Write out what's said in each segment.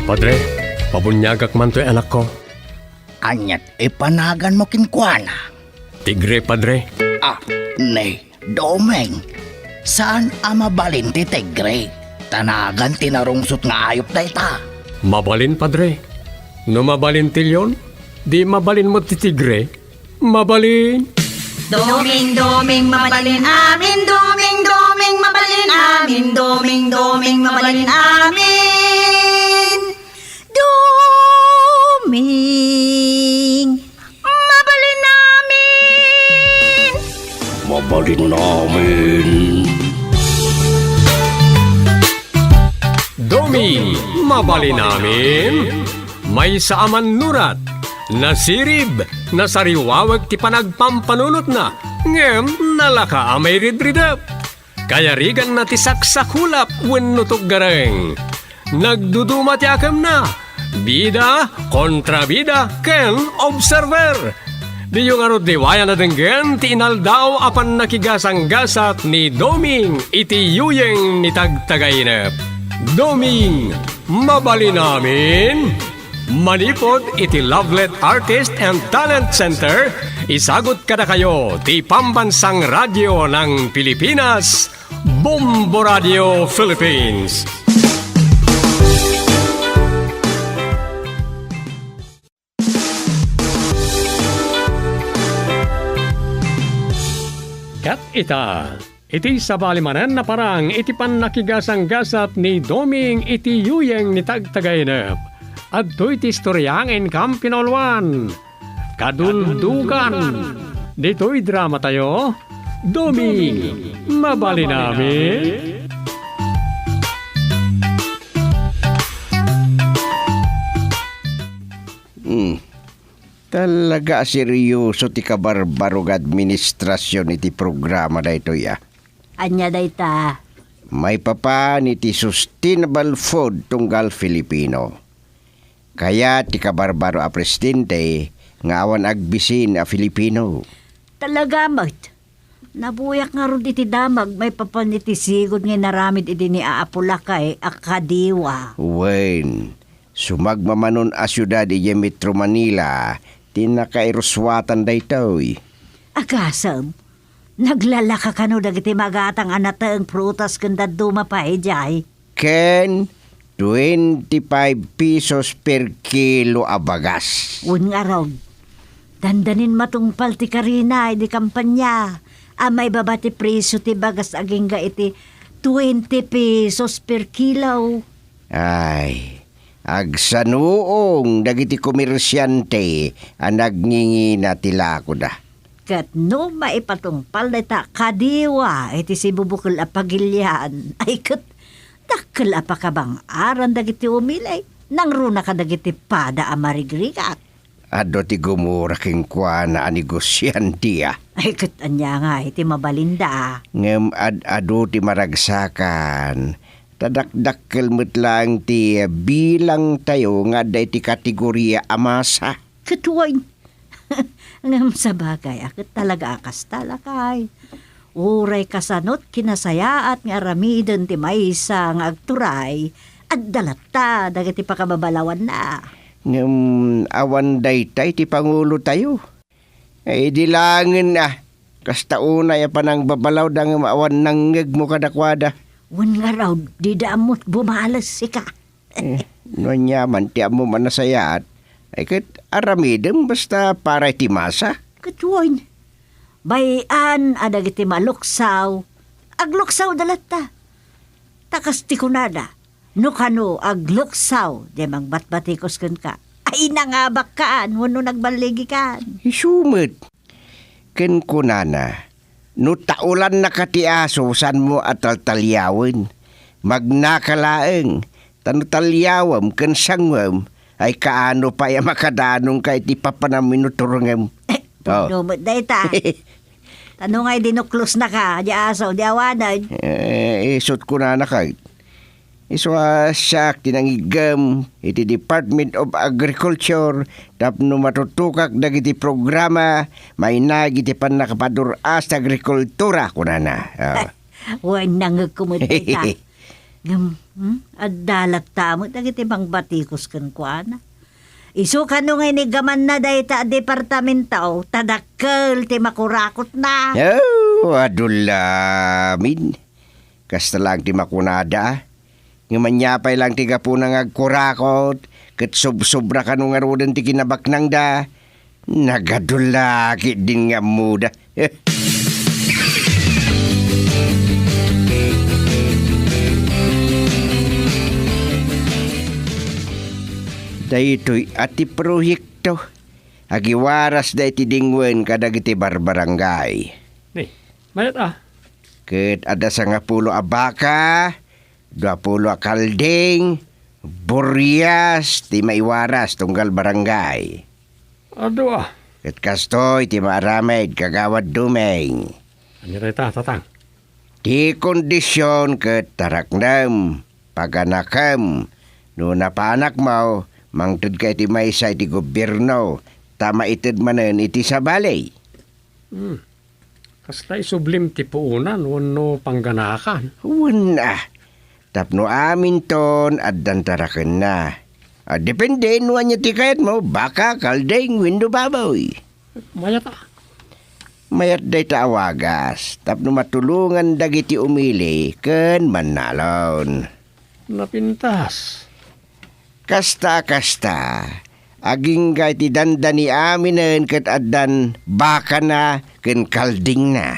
Padre, pabunyagak man to'y anak ko. Anyat ipanagan mo kinkwana. Tigre, Padre. Nay, Domeng. Saan mabalin ti Tigre? Tanagan tinarungsot nga ayop da ita. Mabalin, Padre. No mabalin tilyon, di mabalin mo ti Tigre. Mabalin. Doming, doming, mabalin amin. Doming, doming, mabalin amin. Doming, doming, mabalin amin. Doming, mabalin amin. Mabalin namin. Domi, mabalin namin. May saaman nurat, nasirib, nasariwawag ti panagpampanunot na, ngem nalaka amay ridridap. Kaya rigan na ti saksakulap wenno gareng. Nagduduma ti akam na, bida, kontrabida, ken observer. Di yung arod diwaya na denggen, ti inaldaw apan nakigasang-gasat ni Doming iti yuyeng ni tagtagainep. Doming, mabalin namin. Manipod iti Lovelet Artist and Talent Center, isagot kada kayo ti pambansang radyo ng Pilipinas, Bombo Radio Philippines. Kat ita, iti sabalimanan na parang iti pan nakigasang-gasat ni Doming iti yuyeng ni tagtagainep. At to'y tistoryangin Kampinolwan. Kaduldugan. Dito'y drama tayo. Doming, mabali namin. Talaga seryoso ti kabarbarog administrasyon iti programa da ito ya. Anya dayta. May papan iti Sustainable Food tunggal Filipino. Kaya ti kabarbaro a presidente nga awan agbisin a Filipino. Talaga mat. Nabuyak nga ron iti damag may papanitisigod nga naramid iti ni Aapulakay akadiwa. Wen, sumagmamanon a syudad iti Metro Manila, tinakairuswatan da ito'y. Agasam, naglalaka ka no dagiti magatang anatang prutas kanda dumapay jay. Ken, 25 pesos per kilo a bagas. Un nga raw, dandanin matungpal ti karina di kampanya. Amay babati preso ti bagas aging ga iti 20 pesos per kilo. Ay, agsanuong dagiti komersyante ang nagngingina tila ko da. Kat no maipatungpal na ta kadiwa iti si bubukol a pagilyan. Ay kat dakkel apa ka bang aran dagiti umilay nang runa ka dagiti pada a marigrigat. Ado ti gumura king kwa na anigosyante ah. Ay kat anya nga iti mabalinda. Ngem ado ti maragsakan. Tadakdakkel met lang ti bilang tayo nga da iti kategorya amasa. Katuwain. Ngam sa bagay akit talaga akas talakay. Uray kasanot kinasayaat nga aramiden ti maysa nga agturay at dalata dagiti pakababalawan na. Ngem awan daytay ti pangulo tayo. Ay di langin kasta una ya panang babalaw dang awan nanggeg mo kadakwada. Wan nga raw di daamot bumalas sika. No nyaman ti amo manasayat. Ay kat aramidem basta para ti masa. Katuwain. Bayan adagiti maluksaw. Agluksaw dalata. Takas ti kunada. No kano agluksaw. Di magbatbatikos kan ka. Ay nangabak kaan. Wano nagbaligi kaan. Isumit. Ken kunana. No taulan na katiaso san mo at talyawan. Magnakalaeng. Tano talyawam ken sangwam. Ay kaano pa ya makadanong kay ti papanaminuturungem. Dumot dayta. Tanong ay dinuklos na ka. Di asaw, di awanan. Isot ko na kay. Iswasak tinangigam iti Department of Agriculture tapno matutukak dagiti programa may nagiti pan nakapaduras agrikultura kunana. Huwag nangagkumot dayta. Adalat tamo, dagiti bang batikos kan kuana. Isukan nung inigaman na dahi ta departamento, tadakkel ti makurakot na. Oh, adulamin. Kasta lang ti makunada. Ngumanyapay lang ti gapunang agkurakot. Kat sobra ka nung arudan ti kinabaknang da. Nagadulaki din nga muda. Daytoy ati proyekto. Agiwaras da iti dingwen kadag iti barbarangay. Ni, mayat Ket ada 10 a baka, 20 a kalding, buryas, ti maiwaras tunggal barangay. Ado Ket kastoy ti maaramed kagawad dumeng. Ano reta, tatang? Ti kondisyon ket taraknam, paganakam, no napanak mo, mangtud ka iti maysa iti gobyerno, tama ited manen iti sabalay. Kasla isublim ti puunan, wano pangganakan. Wala. Tapno amin ton at dantarakan na. Depende nuan niya ti kayat mo, baka kaldeng window baboy. Mayat Mayat day taawagas, tapno matulungan dagiti umili, ken manalon. napintas. Kasta, aging gay ti dandani aminen ket addan baka na ken kalding na.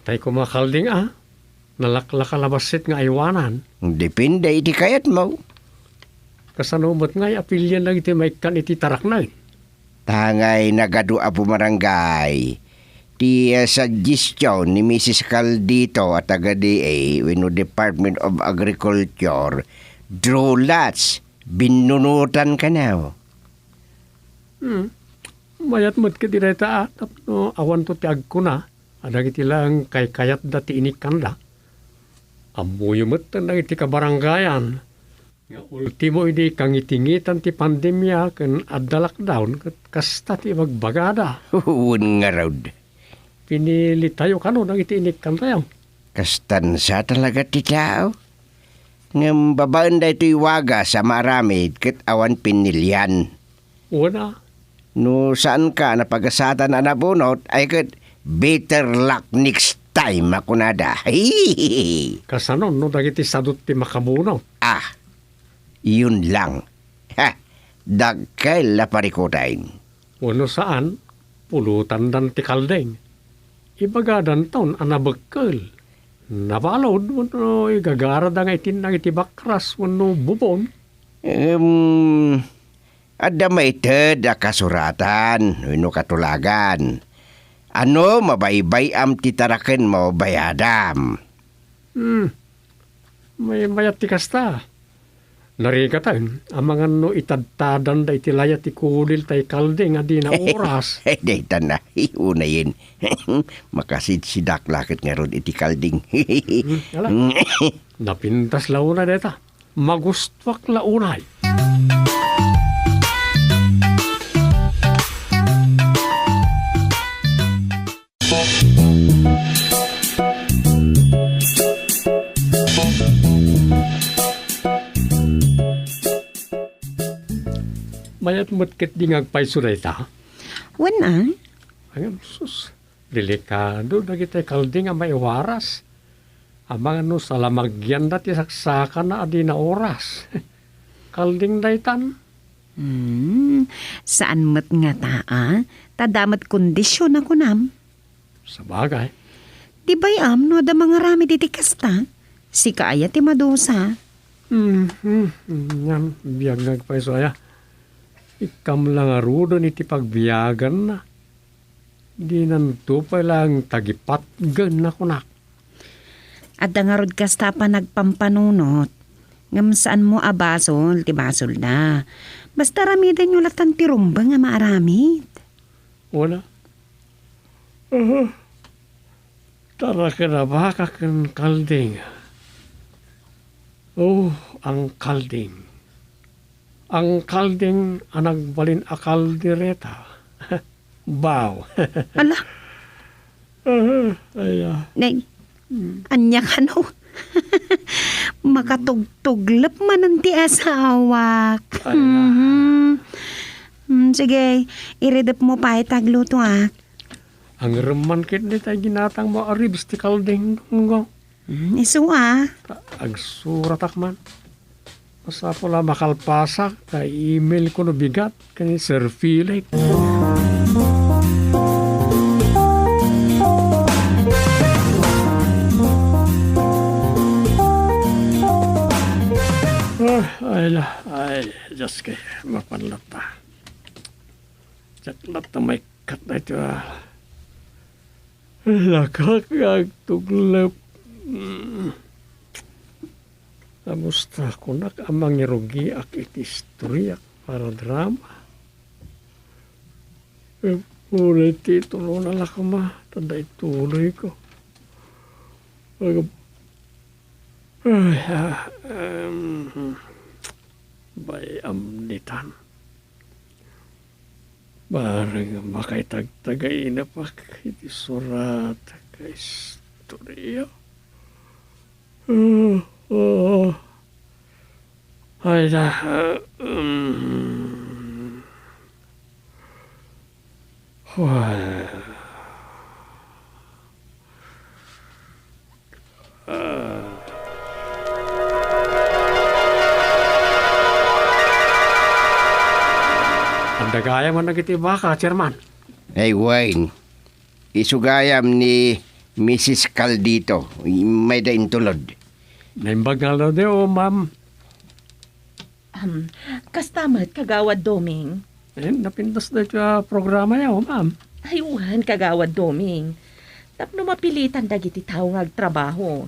Tay kumakalding nalaklakalabasit nga aywanan. Depende iti kayat mo. Kasanumot nga apilyan lang iti may kan iti taraknay. Tangay nagadu a bumarangay. Ti suggestion ni Mrs. Caldito at taga-DA wino Department of Agriculture, draw lots, binunutan ka na. Mayat mo't ka direta tapno awan to ti agkuna. Adag iti lang kay kayat dati inikanda. Amuyo mo't na iti kabaranggayan. Nga ultimo idi kang itingitan ti pandemya ken adda-lockdown ket kasta ti magbagada. Huwun nga raud. Pinili tayo kano nang iti inikanda yan. Kastansa talaga ti tao. Ngam babaan da ito'y waga sa maramid ket awan pinilyan. Una, No saan ka napagasatan na nabunot ay ket better luck next time makunada. kasanon no dagiti sadot ti makabuno. Yun lang. Dagkay la parikutain. Wano saan, pulutan dan ti kaldeng. Ibagadan taon anabagkel. Nabalod, wano igagarada nga itin nang iti bakras, wano bubon. Ada maited a kasuratan, no katulagan. Ano mabaybay am titaraken mo bayadam. May mayat ti kasta. Narikatan, ang mga no itadtadan da iti layat ti kulil tay kaldeng adi na oras. Daytan na, iunayin. Makasidsidak lakit nga ron iti kalding. Ala, napintas launa deta. Magustwak launay. Mayat mo't di ngagpay sureta. Wala. Ayun, sus. Delikado na kita kalding ang may waras. Amang ano salamagyan dati saksakan na adi na oras. Kalding daytan. Saan mat nga taa? Tadamat kondisyon ako nam. Sabagay. Di bayam no da mga rami diti kasta? Si kaaya ti madusa. Yan, biyag ngagpay saya. Ikam lang arudon iti pagbiyagan na. Di nantupay lang tagipatgan na kunak. At dangarod kasta pa nagpampanunot. Ngam saan mo abasol, ti basol na. Basta ramidan nyo latan ti rumba nga maaramid. Wala. Tara ka na ba kakan kalding? Oh, ang kalding. Ang kalding anang balin akal direta. Baw. Ala, Ay, nay, anya ka no? Makatugtuglap man ang ti asawak. Ay na. Sige, iredep mo pa itagluto Ang reman kit ni tayo ginatang mo aribs ti kalding nunggo. Isu Agsurat man. Basta pula makalpasak, kay email ko no bigat, kani Sir Philip. Ay, just kay mapanlata. Jaklat na may kat na ito. Lakak tuglap. Namusta ko nak amang irugi ak itistoryak para drama. Ulit titulo na lang ma. Tanda ituloy ko. Bay amnitan. Barang makaitagtagay na pa iti surat kay istorya. Ay na. Ang dagaya man nagitiba ka, Chairman. Hey, Wayne. Isugayam ni Mrs. Caldito. May daing tulod. Naimbag na lang o, ma'am. Kastamat kagawad doming. Napintas na ito programa niya, ma'am. Ayuhan kagawad doming. Tapno mapilitan dagiti tao ngagtrabaho.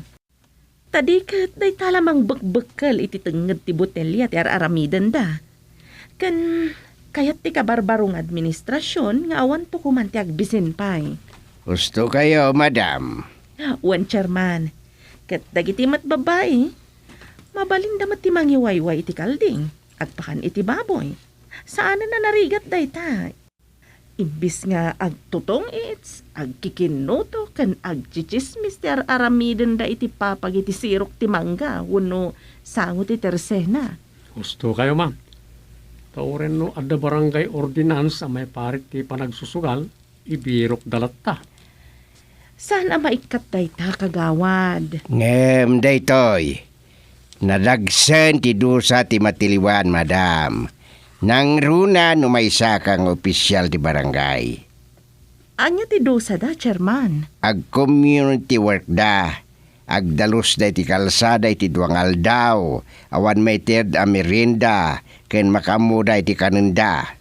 Tadikat day talamang bakbakal iti tenged ti botelya ti aramidan da. Kan kayat ti kabarbarong administrasyon nga awan to kumanti agbisin pay. Gusto kayo, madam. Wan chairman. Kat dagiti mat babae. Mabalinda mat ti mangiwayway iti kalding. Agpakan iti baboy. Saan na narigat day tay? Imbis nga agtutong its, agkikinuto, kan agchichismis ti aramiden da iti papag iti sirok ti mangga, wano sangot iti tersena. Gusto kayo, ma'am. Tauren no adda barangay ordinance sa may parit ti panagsusugal, ibirok dalatta. Saan ang maikat day ta kagawad? Ngem, daytoy. Nadagsen ti dusa ti matiliwan, madam. Nang runa no may isa kang opisyal ti barangay. Anya ti dosa da, chairman? Ag community work da. Ag dalos da ti kalsada iti duangal daw. Awan may ted a merinda. Ken makamuda iti kanenda.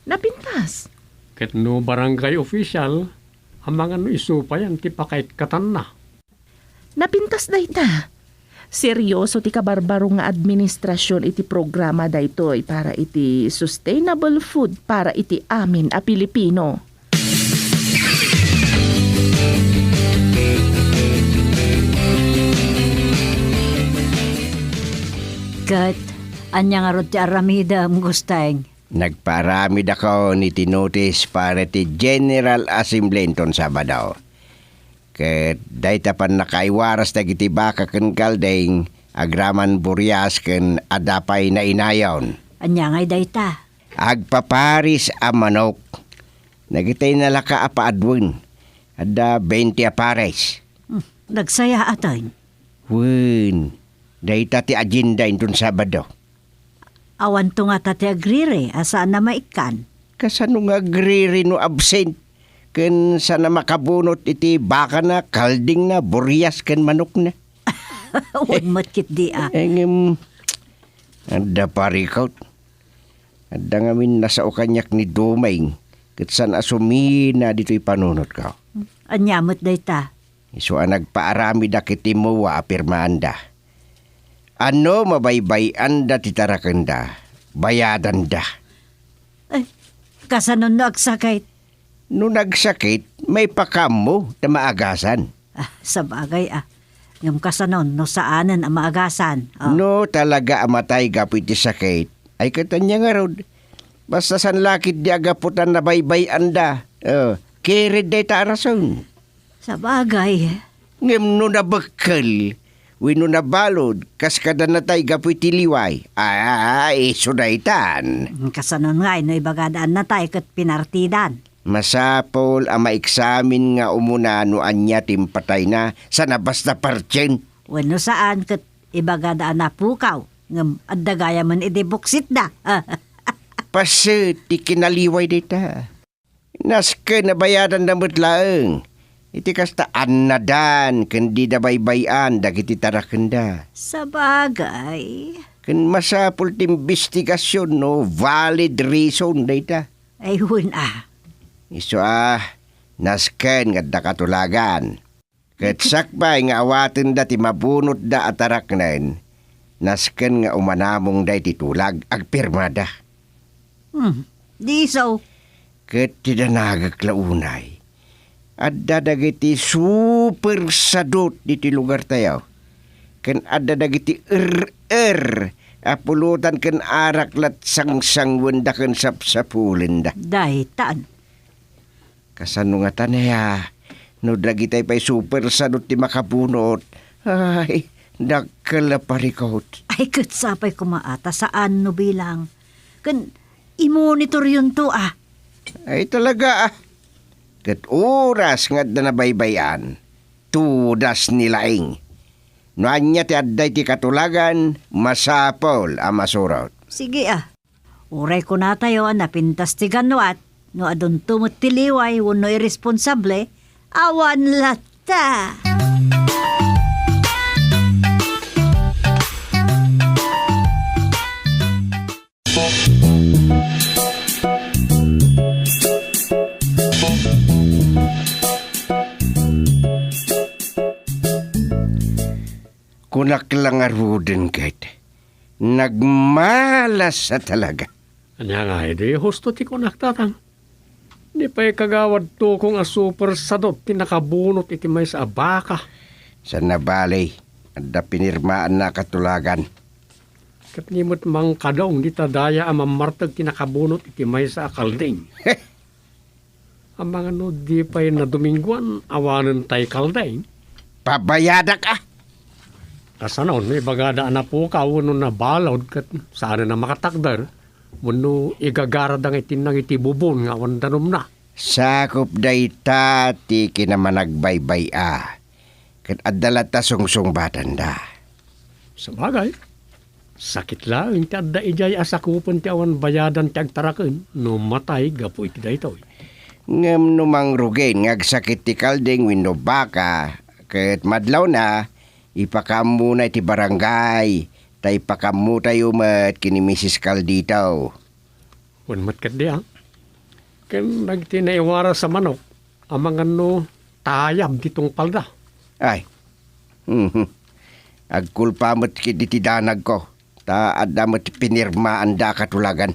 Napintas. Ket no barangay official, ang mga no isupayan ti pakait katan na. Napintas day ta. Seryoso ti kabarbaro nga administrasyon iti programa daytoy para iti sustainable food para iti amin a Pilipino. Kat, anya nga ro ti aramida ang gusteng. Nagparamid ako ni tinotis para ti General Assembly inton Sabado. Ket dayta pan nakaiwaras dagiti baka ken kaldeng agraman buryas ken adapay na inayon. Anya ngay dayta. Agpaparis a manok. Nagitay na laka apaadwen. Ada 20 apares. Nagsaya atoy. Wen, dayta ti agenda inton Sabado. Awan to nga tati agrire, asaan na maikan. Kasano nga agriri no absent? Ken sana makabunot iti baka na, kalding na, buryas ken manok na. Huwag matkit di Engem, ada parikaut. Ada ngamin nasa ukanyak ni Domeng. Ket san asumina dito'y panunot ka. Anyamot dayta. So nagpaarami da kiti mo wa apirmaan da. Ano mabaybay da titarakanda, bayadan da. Kasanon no agsakit. No nagsakit, may pakam mo na maagasan. Sa bagay Yung kasanon no saanan ang maagasan. No talaga amatay gapit ti sakit, ay katanya nga rod. Basta san lakit di agaputan na baybay anda. Kirid day ta rason. Sa bagay. Ngem no nabakal, Wino na balod, kas kada natay gapoy tiliway. Iso daytan. Kasanon nga, no ibagadaan na tayo kat pinartidan. Masapol ang maeksamin nga umuna no anya timpatay na sa nabas na partyen. Wano saan kat ibagadaan na pukaw. Ngam, adagaya man idibuksit na. Pasit, ti kinaliway dita. Naske na bayadan na mutlaeng. Iti kasta anadan, kandi da baybayan, dagiti tarakenda. Sa bagay. Kan masapul ti investigasyon, no, valid reason dita. Ay, Iso nasken nga da katulagan. Ket sakbay nga awaten da ti mabunot da ataraknen, nasken nga umanamong da ti tulag agpirmada. Di so. Ket ti danagaglaunay. Adda dagiti super sadot diti lugar tayo. Ken adda dagiti apulutan ken araklat sangsangwen da ken sapsapulen da. Dahitan. Kasano nga tanaya, no dagitay pa'y super sadot ti makabunot. Ay, nagkalaparikot. Ay, katsapay kumaata saan no bilang. Kan, i-monitor yun to Ay talaga Ket oras nga da nabaybayan, tudas nilaing. No anya ti adday ti katulagan, masapol ang masurot. Sige Uray ko na tayo na pintas ti ganwat. No adon tumot tiliway, wano irresponsable, awan lata. Kunak lang aruden ket. Nagmalas sa talaga. Anya nga, edi husto ti kunak tatang. Di pa'y kagawad to kung super sadot tinakabunot iti may sa abaka. Sa nabalay, adda pinirmaan na katulagan. Kat nimot mang kadong di tadaya ang mamartag tinakabunot iti may sa akalding. Ang mga no di pa'y na Domingguan, awanan tay kalding. Pabayadak Kasanon, may bagada na po ka, wano na balod, kat saan na makatakdar, wano igagarad ang itinang itibubon nga wandanom na. Sakop day ti kinamanagbaybay Kat adalata sungsung batanda. Sa bagay, sakit lang, ti adda ijay asakupon ti awan bayadan ti agtaraken, no matay, gapu iti daytoy. Ngem numang rugen, ngagsakit ti kalding wino baka, kat madlaw na, ipakam muna iti barangay, tay pakam mo tayo mat kini Mrs. Caldito. Wan matkat di Ken nagtinaiwara sa manok, amang ano tayab ditong palda. Ay, agkulpa mo't kiti danag ko, ta adda mo't pinirmaan da katulagan.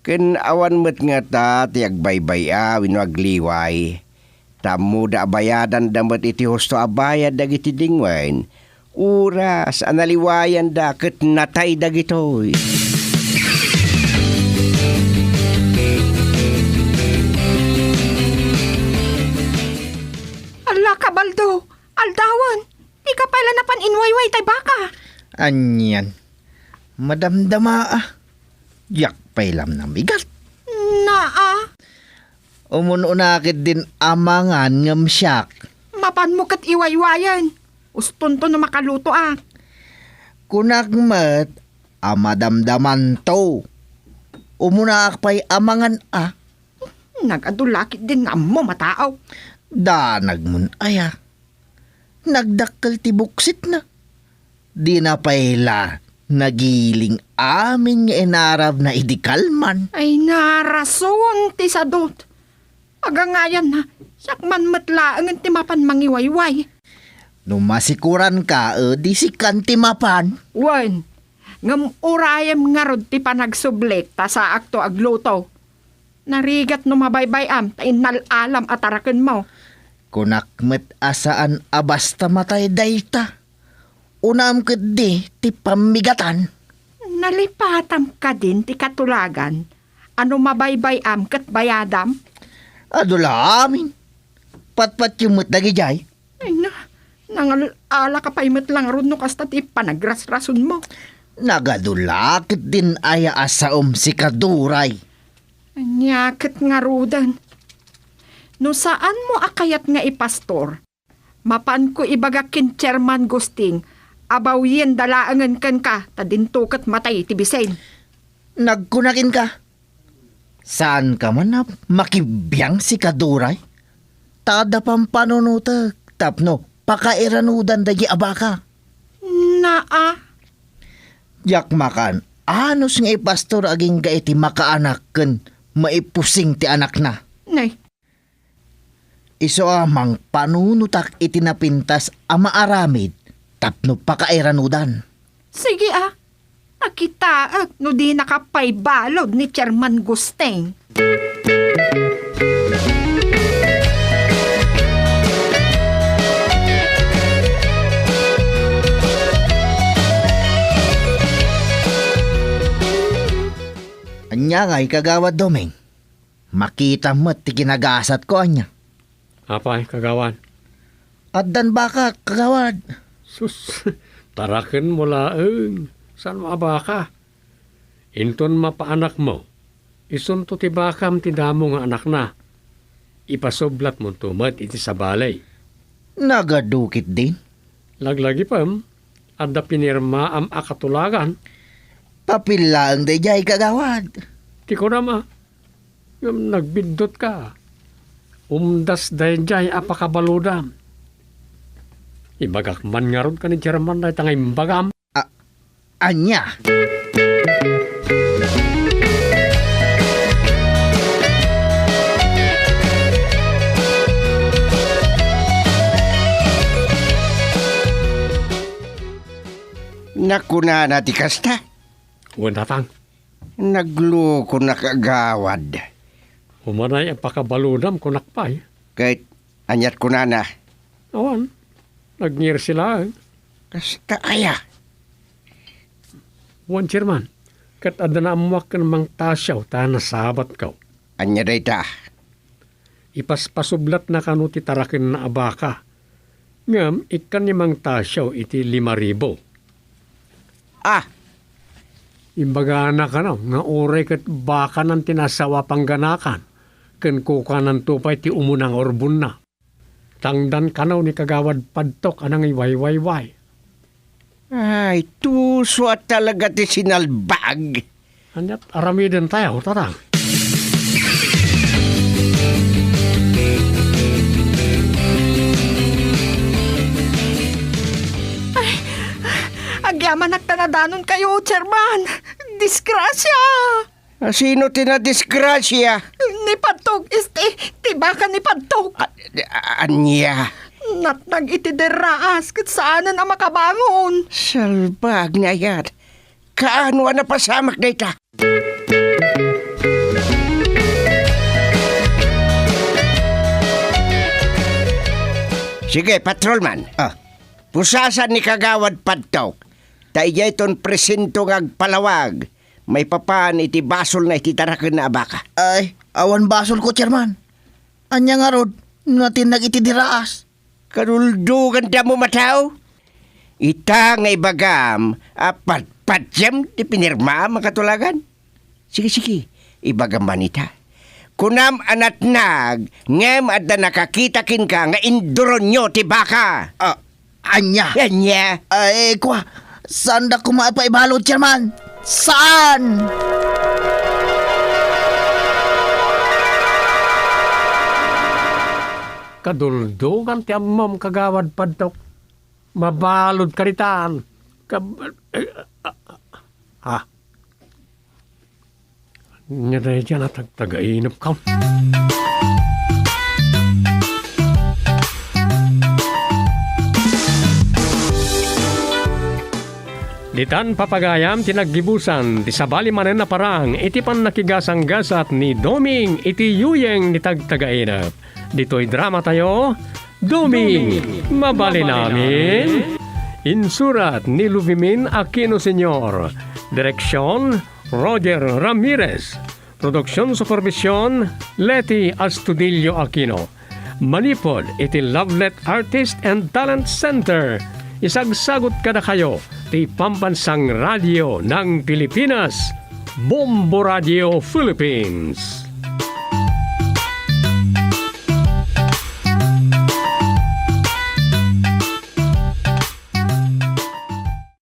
Ken awan mo't nga ta ti agbaybay wino agliway, tamo da bayadan damat iti husto abayad dagiti dingwain. Uras analiwayan da ket natay dagitoy. Ala kabaldo, aldawan, di ka pala napan inwayway tay baka. Anyan, madamdama yak pailam na migat. Naa, Umuno na akit din amangan ngam siyak. mapan mo kat iwaywayan. Uston to na makaluto Kunak mat, amadamdaman to. Umuna akpay amangan Nagadulakit din nga mo mataaw. Danag mun aya. Nagdakkel ti buksit na. Di na paila, nagiling amin nga inarab na idikalman. Ay narason ti sadot. Agangayan na, sakman matlaangan ti mapan mangiwayway. Numasikuran ka, di si kantimapan. Wan, ngam urayam nga rod ti panagsublik ta sa akto agluto. Narigat no mabaybayam ta inalalam at araken mo. Kunakmet asaan abasta matay dayta. Unam di ti pamigatan. Nalipatam ka din ti katulagan. Ano mabaybayam kat bayadam? Adula amin. Patpat yung mutagi jay. Ay Nangalala ka pa'y lang ron no kasta ti panagrasrason mo. Nagadulakit din aya asaom si Kaduray. Nyakit nga rudan. No saan mo akayat nga ipastor? Mapan ko ibaga kin Chairman Gusting, abaw yen dalaangan kan ka, tadintukat matay tibisen. Nagkunakin ka. Saan ka man na makibiyang si Kaduray? Tada pang panunutak, tapno, pakairanudan dagi abaka. Naa, Yak makan, anos nga ipastor aging gaiti makaanak ken maipusing ti anak na. nay, Iso amang panunutak itinapintas ama aramid, tapno pakairanudan. sige nakita no di nakapay balod ni Chairman Gusting. Anya nga ikagawad domeng. Makita mo't ti kinagasat ko anya. Apay, kagawan. Addan baka kagawad. Sus, taraken mo laeng. San mabaka? Inton mapaanak mo. Isunto ti bakam ti damo nga anak na. Ipasoblat mo tumat iti sa balay. Nagadukit din. Laglagi pam, adda pinirma am akatulagan. Papilaan day jay kagawad. Ti ko nama, nagbindot ka. Umdas dahin jay apakabaludam. Ibagak man nga ron ka ni Chairman na itangay mbagam. Anya. Nakuna na ti kasta. Wanatang, Nagloko na kagawad. humanay ang pakabaludam ko nakpay. Kahit anyat ko na. Awan, nagngir sila. Kasta aya. Wan Chairman, kat adda na amuak ka namang tasyaw ta nasabat ka. Anya day ta. Ipaspasublat na kanu ti tarakin na abaka. Ngam, ikan nimang tasyaw iti 5,000. Ah, Imbaga na ka na, nga oray kat baka ng tinasawa pangganakan. Ken kuka ng tupay ti umunang orbun na. Tangdan ka na ni kagawad padtok anang iway-way-way. ay, tuso at talaga ti sinalbag. Anyat aramiden tayo, tarang. Agyaman nagtanadanon kayo, Chairman. Disgrasya. Sino tinadisgrasya? Ni Padtog, tibakan ni Padtog. Anya. Natnag iti deraas, kat saanan ang makabangon. Salbag na yan. Kaano na pasamak na ita? Sige, patrolman. Pusasan ni kagawad padtok. Taiyay ton presento agpalawag. May papaan iti basol na iti taraken na abaka. Ay, awan basol ko, Chairman. Anya nga rod, natin nagitidiraas. Kanuldugan da mo mataw? Ita nga ibagam, patjam di pinirma makatulagan. Sige, ibagam man ita. Kunam anatnag, ngem adda nakakitakin ka nga induron nyo ti baka. Anya. Anya. Ay, kwa, saan da kumapaibalod, Chairman? Saan? Kaduldugan ti amom kagawad padtok. Mabalod karitaan. Nyaday dyan at tagainap ka. Ditan papagayam tinaggibusan ti sabali manen na parang iti pan nakigasang-gasat ni Doming iti yuyeng ni tagtagainap. Dito'y drama tayo, Doming, mabali namin. Insurat ni Luvimin Aquino Sr. Direksyon, Roger Ramirez. Produksyon supervisyon, Leti Astudillo Aquino. Manipod iti Lovelet Artist and Talent Center. Isagsagot kada kayo ti Pambansang Radio ng Pilipinas, Bombo Radio Philippines.